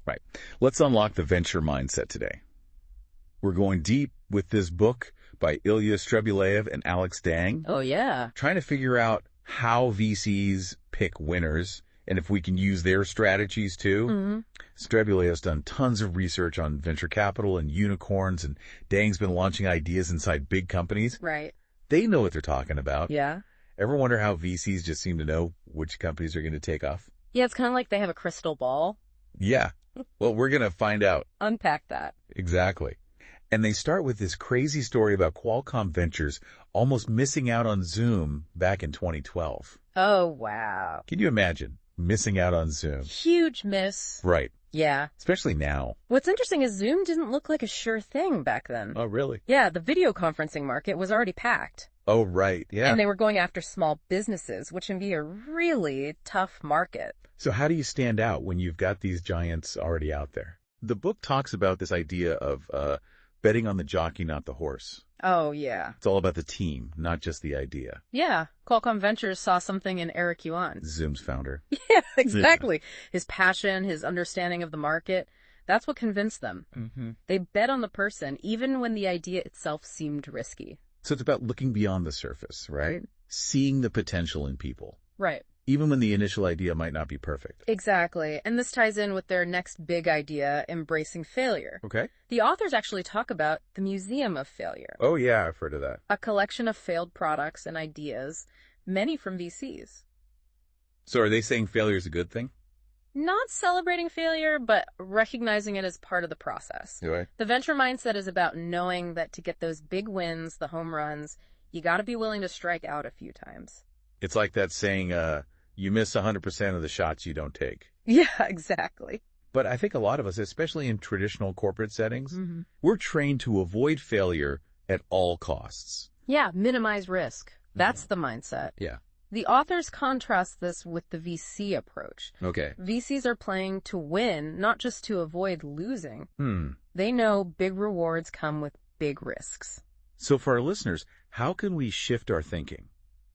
Right. Let's unlock the venture mindset today. We're going deep with this book by Ilya Strebulaev and Alex Dang, Oh, yeah. trying to figure out how VCs pick winners and if we can use their strategies too. Mm-hmm. Strebulaev has done tons of research on venture capital and unicorns, and Dang's been launching ideas inside big companies. Right. They know what they're talking about. Yeah. Ever wonder how VCs just seem to know which companies are going to take off? Yeah, it's kind of like they have a crystal ball. Yeah. Well, we're going to find out. Unpack that. Exactly. And they start with this crazy story about Qualcomm Ventures almost missing out on Zoom back in 2012. Oh, wow. Can you imagine missing out on Zoom? Huge miss. Right. Yeah. Especially now. What's interesting is Zoom didn't look like a sure thing back then. Oh, really? Yeah, the video conferencing market was already packed. Oh, right. Yeah. And they were going after small businesses, which can be a really tough market. So how do you stand out when you've got these giants already out there? The book talks about this idea of betting on the jockey, not the horse. Oh, yeah. It's all about the team, not just the idea. Yeah. Qualcomm Ventures saw something in Eric Yuan. Zoom's founder. Yeah, exactly. His passion, his understanding of the market, that's what convinced them. Mm-hmm. They bet on the person, even when the idea itself seemed risky. So it's about looking beyond the surface, right? Seeing the potential in people, Right. even when the initial idea might not be perfect. Exactly. And this ties in with their next big idea, embracing failure. Okay. The authors actually talk about the Museum of Failure, Oh, yeah, I've heard of that. a collection of failed products and ideas, many from VCs. So are they saying failure is a good thing? Not celebrating failure, but recognizing it as part of the process. Right. The venture mindset is about knowing that to get those big wins, the home runs, you got to be willing to strike out a few times. It's like that saying, you miss 100% of the shots you don't take. Yeah, exactly. But I think a lot of us, especially in traditional corporate settings, Mm-hmm. we're trained to avoid failure at all costs. Yeah, minimize risk. That's the mindset. Yeah. The authors contrast this with the VC approach. Okay. VCs are playing to win, not just to avoid losing. Hmm. They know big rewards come with big risks. So for our listeners, how can we shift our thinking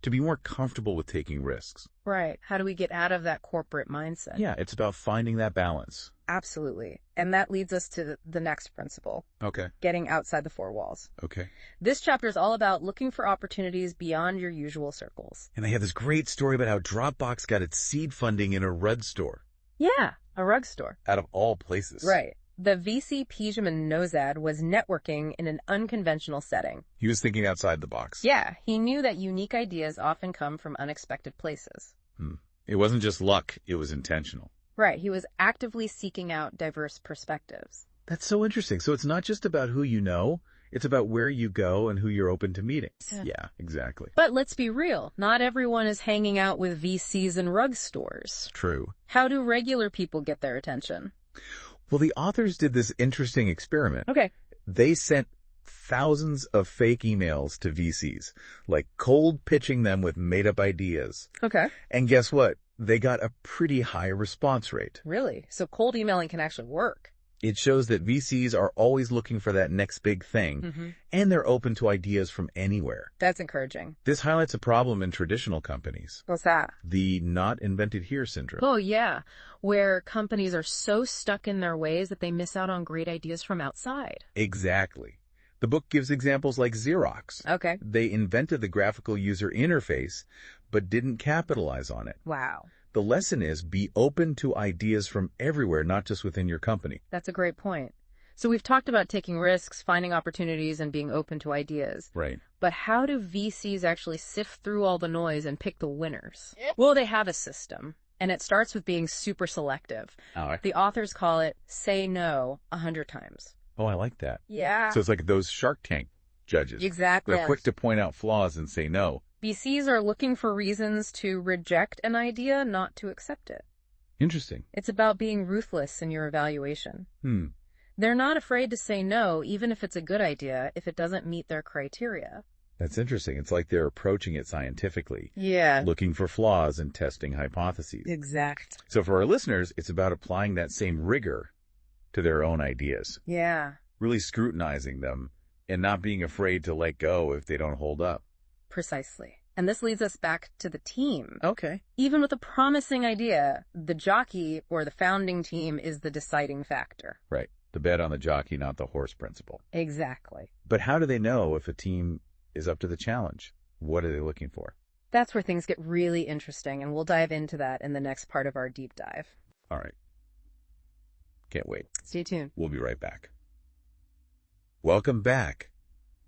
to be more comfortable with taking risks? Right. How do we get out of that corporate mindset? Yeah, it's about finding that balance. Absolutely. And that leads us to the next principle, Okay. getting outside the four walls. Okay. This chapter is all about looking for opportunities beyond your usual circles. And they have this great story about how Dropbox got its seed funding in a rug store, Yeah, a rug store. out of all places. Right. The VC Pijman Nozad was networking in an unconventional setting. He was thinking outside the box. Yeah, he knew that unique ideas often come from unexpected places. It wasn't just luck, it was intentional. Right, he was actively seeking out diverse perspectives. That's so interesting. So it's not just about who you know, it's about where you go and who you're open to meeting. Yeah, exactly. But let's be real, not everyone is hanging out with VCs and rug stores. True. How do regular people get their attention? Well, the authors did this interesting experiment. Okay. They sent thousands of fake emails to VCs, like cold pitching them with made-up ideas. Okay. And guess what? They got a pretty high response rate. Really? So cold emailing can actually work. It shows that VCs are always looking for that next big thing, and they're open to ideas from anywhere. That's encouraging. This highlights a problem in traditional companies, What's that? the not invented here syndrome. Oh, yeah. Where companies are so stuck in their ways that they miss out on great ideas from outside. Exactly. The book gives examples like Xerox. Okay. They invented the graphical user interface, but didn't capitalize on it. Wow. The lesson is be open to ideas from everywhere, not just within your company. That's a great point. So we've talked about taking risks, finding opportunities, and being open to ideas. Right. But how do VCs actually sift through all the noise and pick the winners? Well, they have a system, and it starts with being super selective. All right. The authors call it say no 100 times. Oh, I like that. Yeah. So it's like those Shark Tank judges. Exactly. They're quick to point out flaws and say no. VCs are looking for reasons to reject an idea, not to accept it. Interesting. It's about being ruthless in your evaluation. They're not afraid to say no, even if it's a good idea, if it doesn't meet their criteria. That's interesting. It's like they're approaching it scientifically, Yeah. looking for flaws and testing hypotheses. Exact. So for our listeners, it's about applying that same rigor to their own ideas, Yeah. really scrutinizing them and not being afraid to let go if they don't hold up. Precisely. And this leads us back to the team. Okay. Even with a promising idea, the jockey or the founding team is the deciding factor. Right. The bet on the jockey, not the horse principle. Exactly. But how do they know if a team is up to the challenge? What are they looking for? That's where things get really interesting, and we'll dive into that in the next part of our deep dive. All right. Can't wait. Stay tuned. We'll be right back. Welcome back.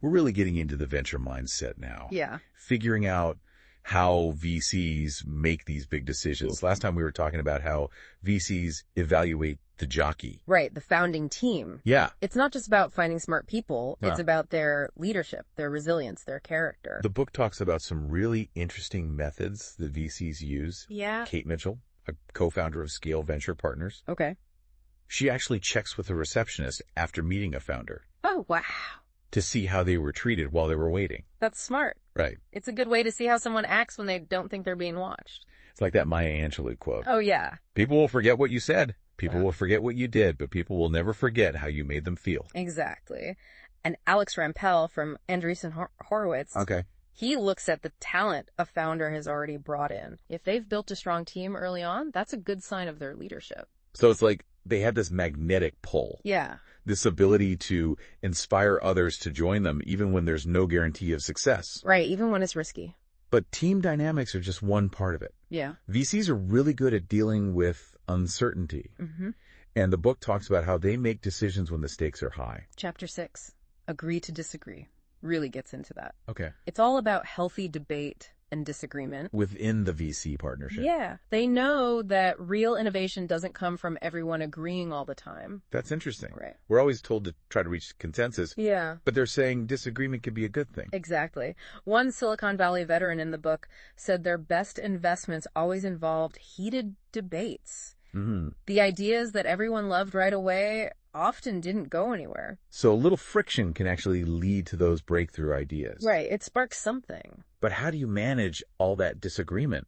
We're really getting into the venture mindset now. Yeah. Figuring out how VCs make these big decisions. Last time we were talking about how VCs evaluate the jockey. Right, the founding team. Yeah. It's not just about finding smart people. No. It's about their leadership, their resilience, their character. The book talks about some really interesting methods that VCs use. Yeah. Kate Mitchell, a co-founder of Scale Venture Partners. Okay. She actually checks with a receptionist after meeting a founder Oh, wow. to see how they were treated while they were waiting. That's smart. Right. It's a good way to see how someone acts when they don't think they're being watched. It's like that Maya Angelou quote. Oh, yeah. People will forget what you said. People will forget what you did, but people will never forget how you made them feel. Exactly. And Alex Rampell from Andreessen Horowitz, Okay. he looks at the talent a founder has already brought in. If they've built a strong team early on, that's a good sign of their leadership. So it's like they have this magnetic pull. Yeah. This ability to inspire others to join them, even when there's no guarantee of success. Right, even when it's risky. But team dynamics are just one part of it. Yeah. VCs are really good at dealing with uncertainty. Mm-hmm. And the book talks about how they make decisions when the stakes are high. Chapter 6, Agree to Disagree, really gets into that. Okay. It's all about healthy debate and disagreement. Within the VC partnership. Yeah. They know that real innovation doesn't come from everyone agreeing all the time. That's interesting. Right. We're always told to try to reach consensus, Yeah. but they're saying disagreement can be a good thing. Exactly. One Silicon Valley veteran in the book said their best investments always involved heated debates. Mm-hmm. The ideas that everyone loved right away often didn't go anywhere. So a little friction can actually lead to those breakthrough ideas. Right. It sparks something. But how do you manage all that disagreement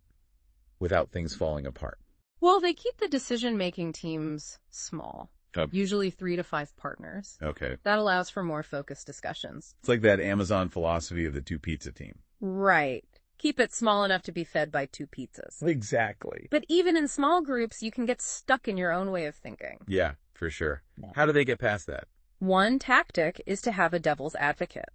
without things falling apart? Well, they keep the decision-making teams small, usually 3 to 5 partners. Okay. That allows for more focused discussions. It's like that Amazon philosophy of the 2-pizza team. Right. Keep it small enough to be fed by 2 pizzas. Exactly. But even in small groups, you can get stuck in your own way of thinking. Yeah, for sure. Yeah. How do they get past that? One tactic is to have a devil's advocate,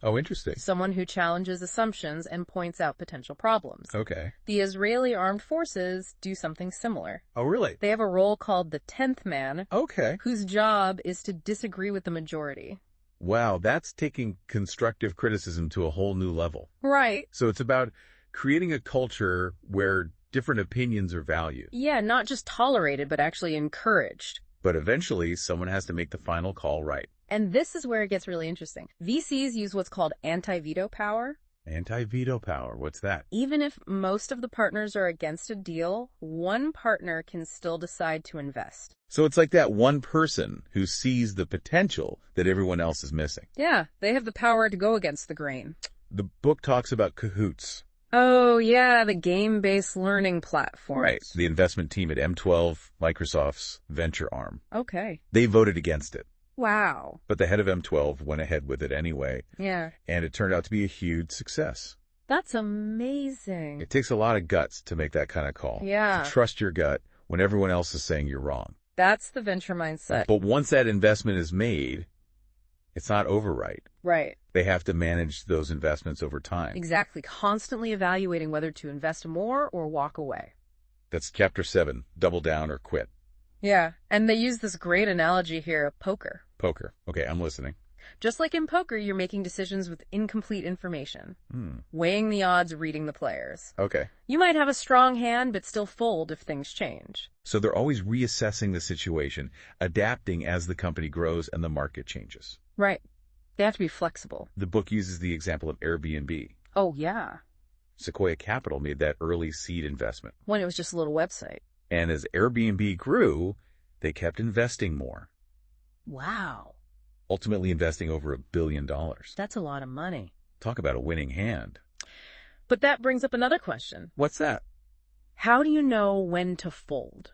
Oh, interesting. someone who challenges assumptions and points out potential problems. Okay. The Israeli armed forces do something similar. Oh, really? They have a role called the 10th man, Okay. whose job is to disagree with the majority. Wow, that's taking constructive criticism to a whole new level. Right. So it's about creating a culture where different opinions are valued. Yeah, not just tolerated, but actually encouraged. But eventually, someone has to make the final call right. And this is where it gets really interesting. VCs use what's called anti-veto power. Anti-veto power, what's that? Even if most of the partners are against a deal, one partner can still decide to invest. So it's like that one person who sees the potential that everyone else is missing. Yeah, they have the power to go against the grain. The book talks about Cahoots. Oh, yeah, the game-based learning platform. Right. The investment team at M12, Microsoft's venture arm. Okay. They voted against it. Wow. But the head of M12 went ahead with it anyway. Yeah. And it turned out to be a huge success. That's amazing. It takes a lot of guts to make that kind of call. Yeah. To trust your gut when everyone else is saying you're wrong. That's the venture mindset. But once that investment is made, it's not overright. Right. They have to manage those investments over time. Exactly. Constantly evaluating whether to invest more or walk away. That's chapter 7, double down or quit. Yeah. And they use this great analogy here of poker. Poker. Okay, I'm listening. Just like in poker, you're making decisions with incomplete information. Weighing the odds, reading the players. Okay. You might have a strong hand, but still fold if things change. So they're always reassessing the situation, adapting as the company grows and the market changes. Right. They have to be flexible. The book uses the example of Airbnb. Oh, yeah. Sequoia Capital made that early seed investment. When it was just a little website. And as Airbnb grew, they kept investing more, Wow. ultimately investing over $1 billion. That's a lot of money. Talk about a winning hand. But that brings up another question. What's that? How do you know when to fold?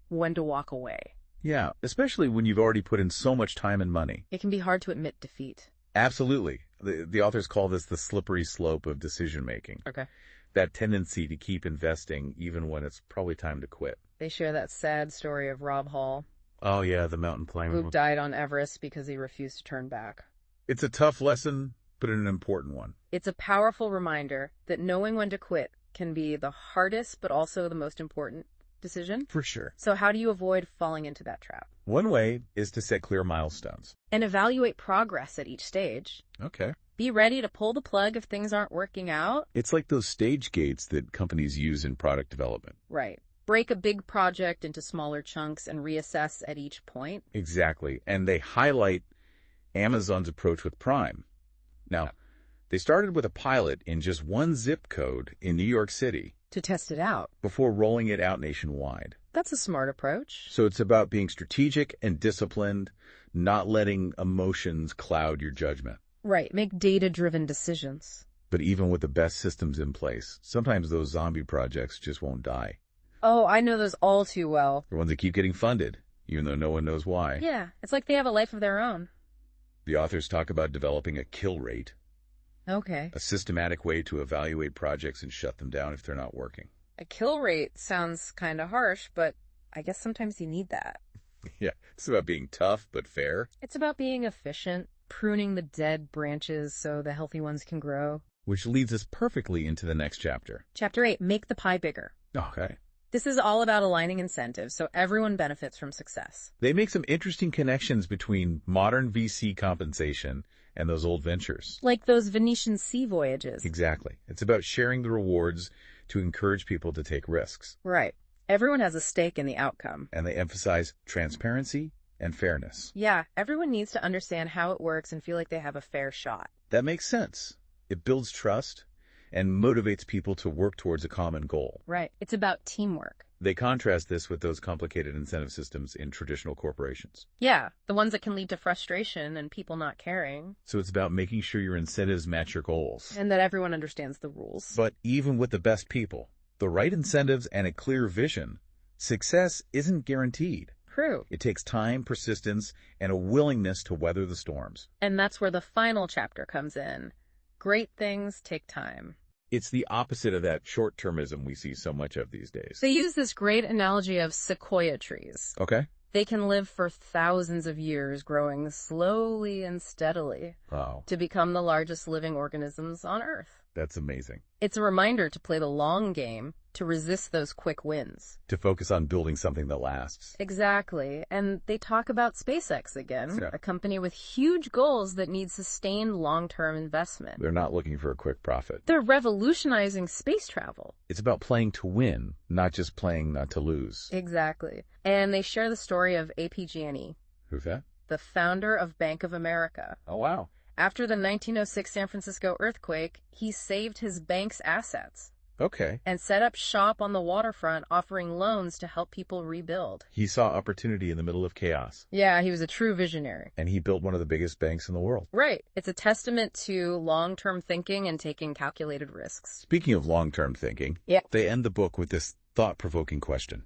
When to walk away? Yeah, especially when you've already put in so much time and money. It can be hard to admit defeat. Absolutely. The authors call this the slippery slope of decision-making. Okay. That tendency to keep investing even when it's probably time to quit. They share that sad story of Rob Hall, Oh, yeah, the mountain climber. who died on Everest because he refused to turn back. It's a tough lesson, but an important one. It's a powerful reminder that knowing when to quit can be the hardest but also the most important decision. For sure. So how do you avoid falling into that trap? One way is to set clear milestones. And evaluate progress at each stage. Okay. Be ready to pull the plug if things aren't working out. It's like those stage gates that companies use in product development. Right. Break a big project into smaller chunks and reassess at each point. Exactly. And they highlight Amazon's approach with Prime. Now, they started with a pilot in just one zip code in New York City To test it out. before rolling it out nationwide. That's a smart approach. So it's about being strategic and disciplined, not letting emotions cloud your judgment. Right. Make data-driven decisions. But even with the best systems in place, sometimes those zombie projects just won't die. Oh, I know those all too well. The ones that keep getting funded, even though no one knows why. Yeah, it's like they have a life of their own. The authors talk about developing a kill rate, Okay. a systematic way to evaluate projects and shut them down if they're not working. A kill rate sounds kind of harsh, but I guess sometimes you need that. Yeah, it's about being tough but fair. It's about being efficient, pruning the dead branches so the healthy ones can grow. Which leads us perfectly into the next chapter. Chapter 8, make the pie bigger. Okay. This is all about aligning incentives so everyone benefits from success. They make some interesting connections between modern VC compensation and those old ventures. Like those Venetian sea voyages. Exactly. It's about sharing the rewards to encourage people to take risks. Right. Everyone has a stake in the outcome. And they emphasize transparency and fairness. Yeah, everyone needs to understand how it works and feel like they have a fair shot. That makes sense. It builds trust and motivates people to work towards a common goal. Right. It's about teamwork. They contrast this with those complicated incentive systems in traditional corporations. Yeah, the ones that can lead to frustration and people not caring. So it's about making sure your incentives match your goals. And that everyone understands the rules. But even with the best people, the right incentives and a clear vision, success isn't guaranteed. True. It takes time, persistence, and a willingness to weather the storms. And that's where the final chapter comes in. Great things take time. It's the opposite of that short-termism we see so much of these days. They use this great analogy of sequoia trees. Okay. They can live for thousands of years, growing slowly and steadily Wow. to become the largest living organisms on Earth. That's amazing. It's a reminder to play the long game, to resist those quick wins. To focus on building something that lasts. Exactly. And they talk about SpaceX again, Yeah. a company with huge goals that need sustained long-term investment. They're not looking for a quick profit. They're revolutionizing space travel. It's about playing to win, not just playing not to lose. Exactly. And they share the story of APG&E, Who's that? the founder of Bank of America. Oh, wow. After the 1906 San Francisco earthquake, he saved his bank's assets Okay. and set up shop on the waterfront, offering loans to help people rebuild. He saw opportunity in the middle of chaos, Yeah, he was a true visionary. and he built one of the biggest banks in the world. Right. It's a testament to long-term thinking and taking calculated risks. Speaking of long-term thinking, Yeah. they end the book with this thought-provoking question.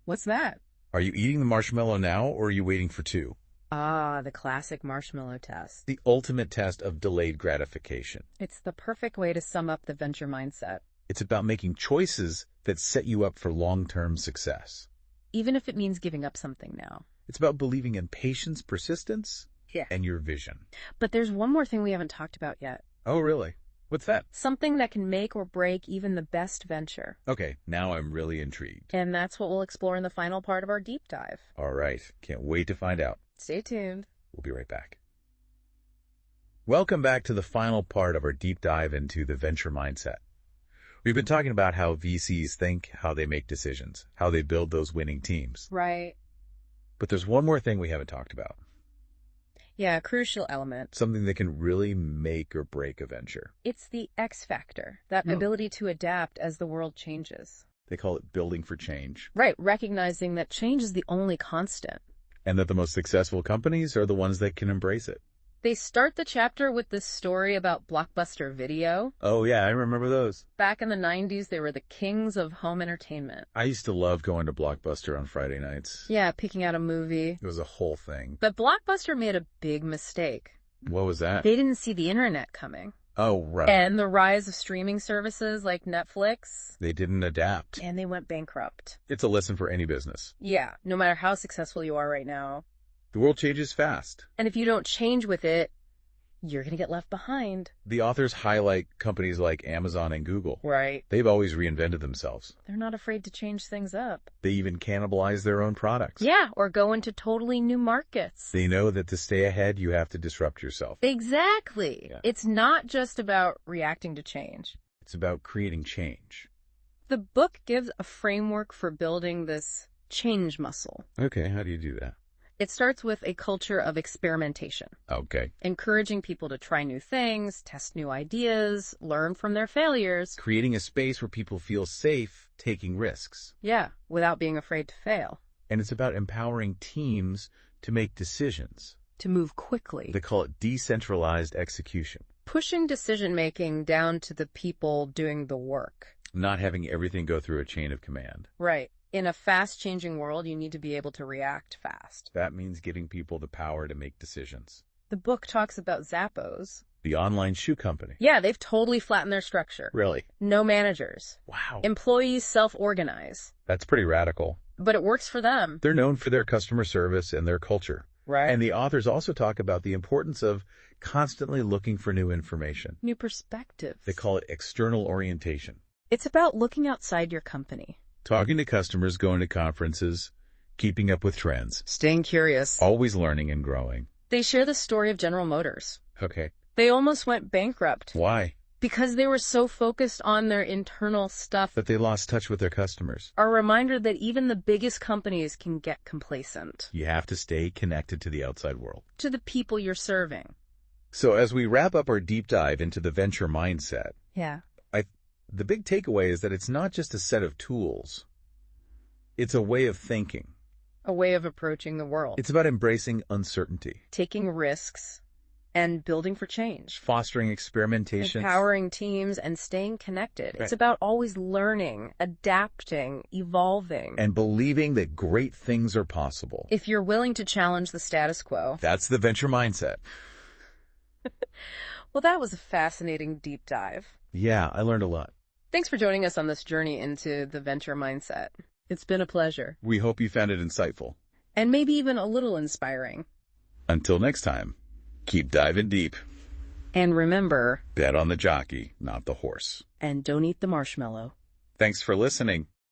What's that? Are you eating the marshmallow now, or are you waiting for two? Ah, the classic marshmallow test. The ultimate test of delayed gratification. It's the perfect way to sum up the venture mindset, It's about making choices that set you up for long-term success. even if it means giving up something now. It's about believing in patience, persistence, Yeah. and your vision. But there's one more thing we haven't talked about yet. Oh, really? What's that? Something that can make or break even the best venture. Okay, now I'm really intrigued. And that's what we'll explore in the final part of our deep dive. All right, can't wait to find out. Stay tuned. We'll be right back. Welcome back to the final part of our deep dive into the venture mindset. We've been talking about how VCs think, how they make decisions, how they build those winning teams. Right. But there's one more thing we haven't talked about. Yeah, a crucial element. Something that can really make or break a venture. It's the X factor, that Oh. ability to adapt as the world changes. They call it building for change. Right, recognizing that change is the only constant. And that the most successful companies are the ones that can embrace it. They start the chapter with this story about Blockbuster Video. Oh yeah, I remember those. Back in the 90s, they were the kings of home entertainment. I used to love going to Blockbuster on Friday nights. Yeah, picking out a movie. It was a whole thing. But Blockbuster made a big mistake. What was that? They didn't see the internet coming. Oh, right. And the rise of streaming services like Netflix. They didn't adapt. And they went bankrupt. It's a lesson for any business. Yeah, no matter how successful you are right now. The world changes fast. And if you don't change with it, you're going to get left behind. The authors highlight companies like Amazon and Google. Right. They've always reinvented themselves. They're not afraid to change things up. They even cannibalize their own products. Yeah, or go into totally new markets. They know that to stay ahead, you have to disrupt yourself. Exactly. Yeah. It's not just about reacting to change. It's about creating change. The book gives a framework for building this change muscle. Okay, how do you do that? It starts with a culture of experimentation. Okay. Encouraging people to try new things, test new ideas, learn from their failures. Creating a space where people feel safe taking risks. Yeah, without being afraid to fail. And it's about empowering teams to make decisions. To move quickly. They call it decentralized execution. Pushing decision-making down to the people doing the work. Not having everything go through a chain of command. Right. In a fast-changing world, you need to be able to react fast. That means giving people the power to make decisions. The book talks about Zappos. The online shoe company. Yeah, they've totally flattened their structure. Really? No managers. Wow. Employees self-organize. That's pretty radical. But it works for them. They're known for their customer service and their culture. Right. And the authors also talk about the importance of constantly looking for new information. New perspectives. They call it external orientation. It's about looking outside your company. Talking to customers, going to conferences, keeping up with trends. Staying curious. Always learning and growing. They share the story of General Motors. Okay. They almost went bankrupt. Why? Because they were so focused on their internal stuff. That they lost touch with their customers. A reminder that even the biggest companies can get complacent. You have to stay connected to the outside world. To the people you're serving. So as we wrap up our deep dive into the venture mindset, Yeah. the big takeaway is that it's not just a set of tools. It's a way of thinking. A way of approaching the world. It's about embracing uncertainty. Taking risks and building for change. Fostering experimentation. Empowering teams and staying connected. Right. It's about always learning, adapting, evolving. And believing that great things are possible. If you're willing to challenge the status quo. That's the venture mindset. Well, that was a fascinating deep dive. Yeah, I learned a lot. Thanks for joining us on this journey into the venture mindset. It's been a pleasure. We hope you found it insightful. And maybe even a little inspiring. Until next time, keep diving deep. And remember, Bet on the jockey, not the horse. and don't eat the marshmallow. Thanks for listening.